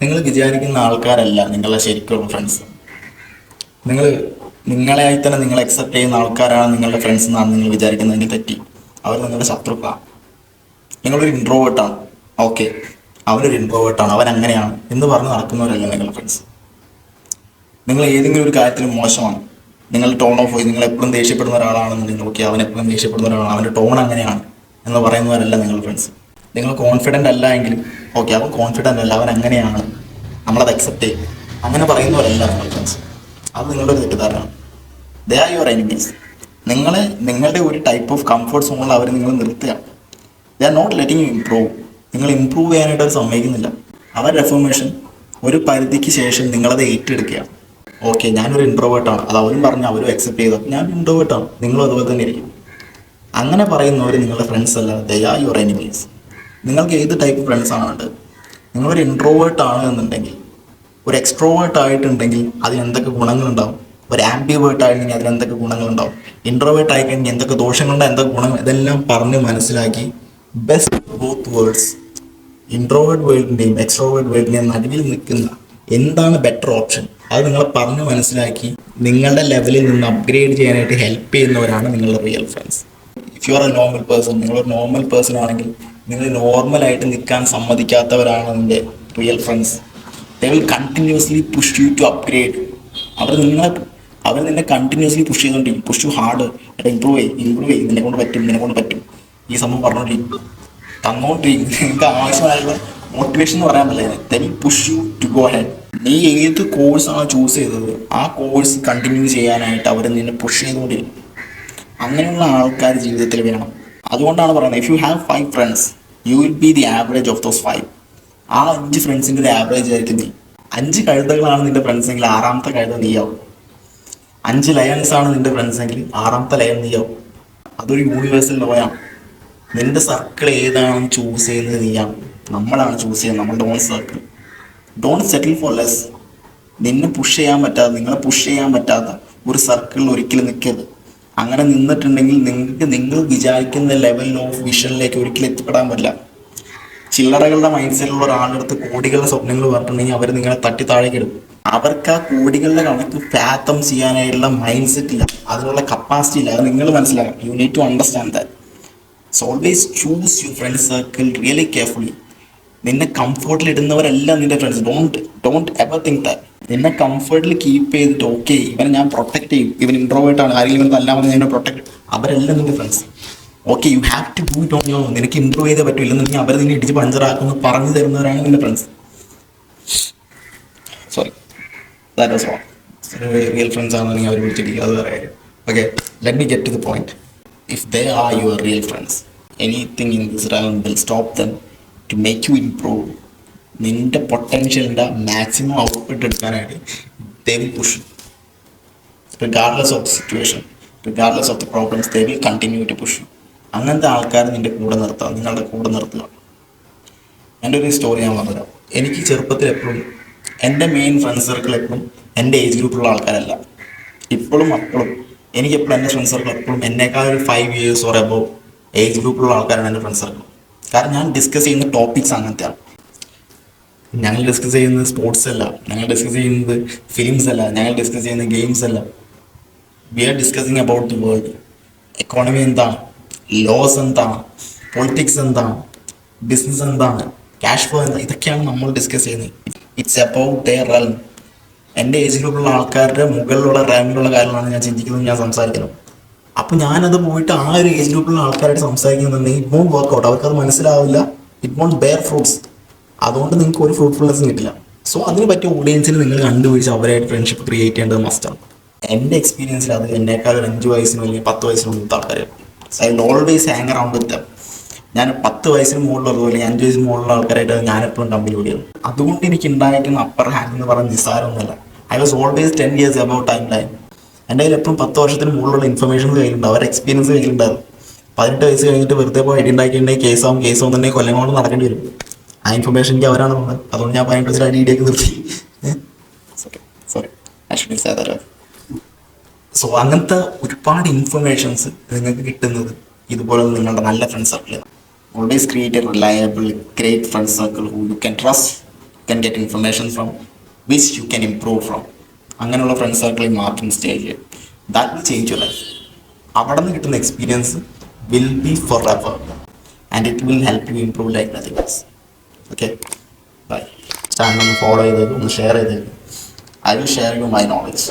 നിങ്ങൾ വിചാരിക്കുന്ന ആൾക്കാരല്ല നിങ്ങളുടെ ശരിക്കുള്ള ഫ്രണ്ട്സ്. നിങ്ങൾ നിങ്ങളെയായി തന്നെ നിങ്ങൾ അക്സെപ്റ്റ് ചെയ്യുന്ന ആൾക്കാരാണ് നിങ്ങളുടെ ഫ്രണ്ട്സ് എന്നാണ് നിങ്ങൾ വിചാരിക്കുന്നതെങ്കിൽ തെറ്റി. അവർ നിങ്ങളുടെ ശത്രുക്കളാണ്. നിങ്ങളൊരു ഇൻട്രോവേർട്ടാണ്, ഓക്കെ, അവനൊരു ഇൻട്രോവേർട്ടാണ്, അവൻ അങ്ങനെയാണ് എന്ന് പറഞ്ഞ് നടക്കുന്നവരല്ല നിങ്ങളുടെ ഫ്രണ്ട്സ്. നിങ്ങൾ ഏതെങ്കിലും ഒരു കാര്യത്തിൽ മോശമാണ്, നിങ്ങൾ ടോൺ ഓഫ് വോയിസ്, നിങ്ങൾ എപ്പോഴും ദേഷ്യപ്പെടുന്ന ഒരാളാണെന്നുണ്ടെങ്കിൽ ഓക്കെ, അവൻ എപ്പോഴും ദേഷ്യപ്പെടുന്ന ഒരാളാണ്, അവൻ്റെ ടോൺ അങ്ങനെയാണ് എന്ന് പറയുന്നവരല്ല നിങ്ങൾ ഫ്രണ്ട്സ്. നിങ്ങൾ കോൺഫിഡൻ്റ് അല്ല എങ്കിലും ഓക്കെ, അവൻ കോൺഫിഡൻ്റ് അല്ല, അവൻ അങ്ങനെയാണ്, നമ്മളത് അക്സെപ്റ്റ് ചെയ്യും, അങ്ങനെ പറയുന്നവരല്ല നിങ്ങൾ ഫ്രണ്ട്സ്. അത് നിങ്ങളുടെ ഒരു തെറ്റിദ്ധാരണയാണ്. They are your enemies. നിങ്ങളുടെ ഒരു ടൈപ്പ് ഓഫ് കംഫർട്ട് സോണിൽ അവർ നിങ്ങൾ നിർത്തുകയാണ്. They are not letting you improve. നിങ്ങൾ ഇമ്പ്രൂവ് ചെയ്യാനായിട്ട് അവർ സമ്മതിക്കുന്നില്ല. അവരുടെ റെഫർമേഷൻ ഒരു പരിധിക്ക് ശേഷം നിങ്ങളത് ഏറ്റെടുക്കുകയാണ്. ഓക്കെ, ഞാനൊരു ഇൻട്രോവേർട്ടാണ്, അത് അവരും പറഞ്ഞു, അവരും അക്സെപ്റ്റ് ചെയ്തു, ഞാൻ ഇൻട്രോവേർട്ടാണ്, നിങ്ങളും അതുപോലെ തന്നെ ഇരിക്കും. അങ്ങനെ പറയുന്നവർ നിങ്ങളുടെ ഫ്രണ്ട്സ് അല്ല, ദേ ആർ യുവർ എനിമീസ്. നിങ്ങൾക്ക് ഏത് ടൈപ്പ് ഫ്രണ്ട്സ് ആണ് വേണ്ടത്? നിങ്ങളൊരു ഇൻട്രോവേർട്ട് ആണ് എന്നുണ്ടെങ്കിൽ, ഒരു എക്സ്ട്രോവേർട്ട് ആയിട്ടുണ്ടെങ്കിൽ അതിനെന്തൊക്കെ ഗുണങ്ങളുണ്ടാവും, ഒരു ആംബിവേർട്ട് ആയിട്ടുണ്ടെങ്കിൽ അതിനെന്തൊക്കെ ഗുണങ്ങളുണ്ടാവും, ഇൻട്രോവേർട്ട് ആയി കഴിഞ്ഞാൽ എന്തൊക്കെ ദോഷങ്ങളുണ്ട്, എന്തൊക്കെ ഗുണങ്ങൾ, ഇതെല്ലാം പറഞ്ഞ് മനസ്സിലാക്കി ബെസ്റ്റ് ബോത്ത് വേൾഡ്സ്, ഇൻട്രോവേർട്ട് വേൾഡിൻ്റെയും എക്സ്ട്രോവേർട്ട് വേൾഡിൻ്റെയും നടുവിൽ നിൽക്കുന്ന എന്താണ് ബെറ്റർ ഓപ്ഷൻ, അത് നിങ്ങളെ പറഞ്ഞ് മനസ്സിലാക്കി നിങ്ങളുടെ ലെവലിൽ നിന്ന് അപ്ഗ്രേഡ് ചെയ്യാനായിട്ട് ഹെൽപ്പ് ചെയ്യുന്നവരാണ് നിങ്ങളുടെ real friends. If you are a normal person, നിങ്ങളൊരു നോർമൽ പേഴ്സൺ ആണെങ്കിൽ നിങ്ങൾ നോർമലായിട്ട് നിൽക്കാൻ സമ്മതിക്കാത്തവരാണ് നിൻ്റെ real friends. They will continuously push you to upgrade. അവർ നിന്നെ കണ്ടിന്യൂസ്ലി പുഷ് ചെയ്തുകൊണ്ടിരിക്കും, പുഷ് യു ഹാർഡ്, എടാ ഇമ്പ്രൂവ് ചെയ്യും, നിന്നെ കൊണ്ട് പറ്റും, ഈ സംഭവം പറഞ്ഞുകൊണ്ടിരിക്കും, തന്നുകൊണ്ടിരിക്കും. നിങ്ങൾക്ക് ആവശ്യമായുള്ള മോട്ടിവേഷൻ എന്ന് പറയാൻ പറ്റില്ല. They will push you to go head. നീ ഏത് കോഴ്സാണോ ചൂസ് ചെയ്തത് ആ കോഴ്സ് കണ്ടിന്യൂ ചെയ്യാനായിട്ട് അവർ നിന്നെ പുഷ് ചെയ്തുകൊണ്ടിരിക്കും. അങ്ങനെയുള്ള ആൾക്കാർ ജീവിതത്തിൽ വേണം. അതുകൊണ്ടാണ് പറയുന്നത്, if you have 5 friends you will be the average of those 5. ആ 5 ഫ്രണ്ട്സിൻ്റെ ഒരു ആവറേജ് ആയിരിക്കും നീ. 5 കഴുതകളാണ് നിന്റെ ഫ്രണ്ട്സ് എങ്കിൽ 6ാമത്തെ കഴുത നീയാവും. 5 ലയൺസ് ആണ് നിന്റെ ഫ്രണ്ട്സ് എങ്കിൽ 6ാമത്തെ ലയൺ നീയാവും. അതൊരു യൂണിവേഴ്സൽ ലോയാണ്. നിന്റെ സർക്കിൾ ഏതാണെന്ന് ചൂസ് ചെയ്യുന്നത് നീയാണ്, നമ്മളാണ് ചൂസ് ചെയ്യുന്നത്, നമ്മളുടെ own circle. Don't settle for less. നിങ്ങളെ പുഷ് ചെയ്യാൻ പറ്റാത്ത ഒരു സർക്കിളിൽ ഒരിക്കലും നിൽക്കരുത്. അങ്ങനെ നിന്നിട്ടുണ്ടെങ്കിൽ നിങ്ങൾ വിചാരിക്കുന്ന ലെവൽ ഓഫ് വിഷനിലേക്ക് ഒരിക്കലും എത്തിപ്പെടാൻ പറ്റില്ല. ചില്ലറകളുടെ മൈൻഡ് സെറ്റിലുള്ള ഒരാളുടെ അടുത്ത് കോടികളുടെ സ്വപ്നങ്ങൾ പറഞ്ഞിട്ടുണ്ടെങ്കിൽ അവർ നിങ്ങളെ തട്ടി താഴേക്ക് എടുക്കും. അവർക്ക് ആ കോടികളുടെ കണക്ക് ഫാത്തം ചെയ്യാനായിട്ടുള്ള മൈൻഡ് സെറ്റ് ഇല്ല, അതിനുള്ള കപ്പാസിറ്റി ഇല്ല. അത് നിങ്ങൾ മനസ്സിലാക്കണം. You need to understand that. So always choose your friend circle really carefully. നിന്നെ കംഫർട്ടിൽ ഇടുന്നവരെല്ലാം നിന്റെ friends. Don't ever think that. നിന്നെ കംഫർട്ടിൽ കീപ്പ് ചെയ്തിട്ട് ഓക്കെ ഇവനെ ഞാൻ പ്രൊട്ടക്ട് ചെയ്യും, ഇവൻ ഇൻട്രോവേർട്ടാണ്, ആരെങ്കിലും ഇവൻ തല്ലാമെന്ന് ഞാൻ പ്രൊട്ടക്ട്, അവരെല്ലാം നിന്റെ friends. Okay, you have to do it on your own. നിനക്ക് ഇമ്പ്രൂവ് ചെയ്തേ പറ്റൂ, ഇല്ലെന്നുണ്ടെങ്കിൽ അവർ നിന്നെ ഇടിച്ച് പഞ്ചറാക്കുമെന്ന് പറഞ്ഞു തരുന്നവരാണ് നിന്റെ friends. Sorry, that was wrong. Real friends ആണെന്നുണ്ടെങ്കിൽ അവർ വിളിച്ചിട്ടില്ല, അത് വേറെ കാര്യം. Okay, let me get to the point. If they are your real friends, anything in this round will stop them to make you improve. നിൻ്റെ പൊട്ടൻഷ്യലിൻ്റെ maximum output എടുക്കാനായിട്ട് they will push. Regardless of the situation, regardless of the problems, they will continue to push. അങ്ങനത്തെ ആൾക്കാർ നിങ്ങളുടെ കൂടെ നിർത്തുക. എൻ്റെ ഒരു സ്റ്റോറി ഞാൻ പറഞ്ഞുതരാം. എനിക്ക് ചെറുപ്പത്തിൽ എപ്പോഴും എൻ്റെ മെയിൻ ഫ്രണ്ട് സർക്കിൾ എപ്പോഴും എൻ്റെ ഏജ് ഗ്രൂപ്പിലുള്ള ആൾക്കാരല്ല. ഇപ്പോഴും അപ്പോഴും എനിക്കെപ്പോഴും എൻ്റെ ഫ്രണ്ട് സർക്കിൾ എപ്പോഴും എന്നേക്കാൾ ഒരു 5 years ഓർ എബോവ് ഏജ് ഗ്രൂപ്പിലുള്ള ആൾക്കാരാണ് എൻ്റെ ഫ്രണ്ട് സർക്കിൾ. കാരണം ഞാൻ ഡിസ്കസ് ചെയ്യുന്ന ടോപ്പിക്സ് അങ്ങനത്തെയാണ്. ഞങ്ങൾ ഡിസ്കസ് ചെയ്യുന്നത് സ്പോർട്സ് അല്ല, ഞങ്ങൾ ഡിസ്കസ് ചെയ്യുന്നത് ഫിലിംസ് അല്ല, ഞങ്ങൾ ഡിസ്കസ് ചെയ്യുന്ന ഗെയിംസ് അല്ല. We are discussing about the world. Economy എന്താണ്, ലോസ് എന്താണ്, പൊളിറ്റിക്സ് എന്താണ്, ബിസിനസ് എന്താണ്, ക്യാഷ് ഫ്ലോ എന്താണ്, ഇതൊക്കെയാണ് നമ്മൾ ഡിസ്കസ് ചെയ്യുന്നത്. It's about their realm. എൻ്റെ ഏജ് ഗ്രൂപ്പിലുള്ള ആൾക്കാരുടെ മുകളിലുള്ള റെൽമിലുള്ള കാര്യങ്ങളാണ് ഞാൻ ചിന്തിക്കുന്നത്, ഞാൻ സംസാരിക്കുന്നത്. അപ്പോൾ ഞാനത് പോയിട്ട് ആ ഒരു ഏജ് ഗ്രൂപ്പിലുള്ള ആൾക്കാരായിട്ട് സംസാരിക്കുന്നുണ്ടെങ്കിൽ ഇറ്റ് വോണ്ട് വർക്ക് ഔട്ട്. അവർക്കത് മനസ്സിലാവില്ല, ഇറ്റ് വോണ്ട് ബെയർ ഫ്രൂട്ട്സ്. അതുകൊണ്ട് നിങ്ങൾക്ക് ഒരു ഫ്രൂട്ട്ഫുൾനെസ്സും കിട്ടില്ല. സോ അതിന് പറ്റിയ ഓഡിയൻസിന് നിങ്ങൾ കണ്ടുപിടിച്ച് അവരായിട്ട് ഫ്രണ്ട്ഷിപ്പ് ക്രിയേറ്റ് ചെയ്യേണ്ടത് മസ്റ്റാണ്. എൻ്റെ എക്സ്പീരിയൻസിൽ അത് എന്നേക്കാൾ 5 വയസ്സിനും അല്ലെങ്കിൽ 10 വയസ്സിനും മൂത്ത ആൾക്കാർ. I will always hang around വിത്ത് ദം. ഞാൻ 10 വയസ്സിന് മുകളിലുള്ളതോ അല്ലെങ്കിൽ 5 വയസ്സിന് മുകളിലുള്ള ആൾക്കാരായിട്ട് ഞാൻ എപ്പോഴും കമ്പനി കൂടിയത്. അതുകൊണ്ട് എനിക്ക് ഉണ്ടായിരിക്കുന്ന അപ്പർ ഹാൻഡ് എന്ന് പറയുന്ന നിസ്സാരമൊന്നുമല്ല. I was always 10 years about time line. എൻ്റെ കയ്യിൽ എപ്പോഴും 10 വർഷത്തിന് മുകളിലുള്ള ഇൻഫർമേഷൻസ് കയ്യിലുണ്ടാവും, അവരുടെ എക്സ്പീരിയൻസ് കയ്യിലുണ്ടാവും. 18 വയസ്സ് കഴിഞ്ഞിട്ട് വെറുതെ പോയി ഐഡി ഉണ്ടാക്കിയിട്ടുണ്ടെങ്കിൽ കേസാവും തന്നെ കൊല്ലം കൊണ്ട് നടക്കേണ്ടി വരും. ആ ഇൻഫർമേഷൻ എനിക്ക് അവരാണ് തന്നത്. അതുകൊണ്ട് ഞാൻ 18 വയസ്സിൽ ഐഡിയൊക്കെ നിർത്തി. സോ അങ്ങനത്തെ ഒരുപാട് ഇൻഫർമേഷൻസ് നിങ്ങൾക്ക് കിട്ടുന്നത് ഇതുപോലെ നിങ്ങളുടെ നല്ല ഫ്രണ്ട് സർക്കിളാണ്. Always create a reliable great friend circle who you can trust, can get information from, which you can improve from. അങ്ങനെയുള്ള ഫ്രണ്ട് സർക്കിളിൽ മാത്രം സ്റ്റേ ചെയ്യുക. That will change your life. അവിടെ നിന്ന് കിട്ടുന്ന experience will be for ever and it will help you improve like nothing else. Okay, bye. Channel ഒന്ന് follow ചെയ്തേക്കും, ഒന്ന് ഷെയർ ചെയ്തേക്കും. I will share you my knowledge.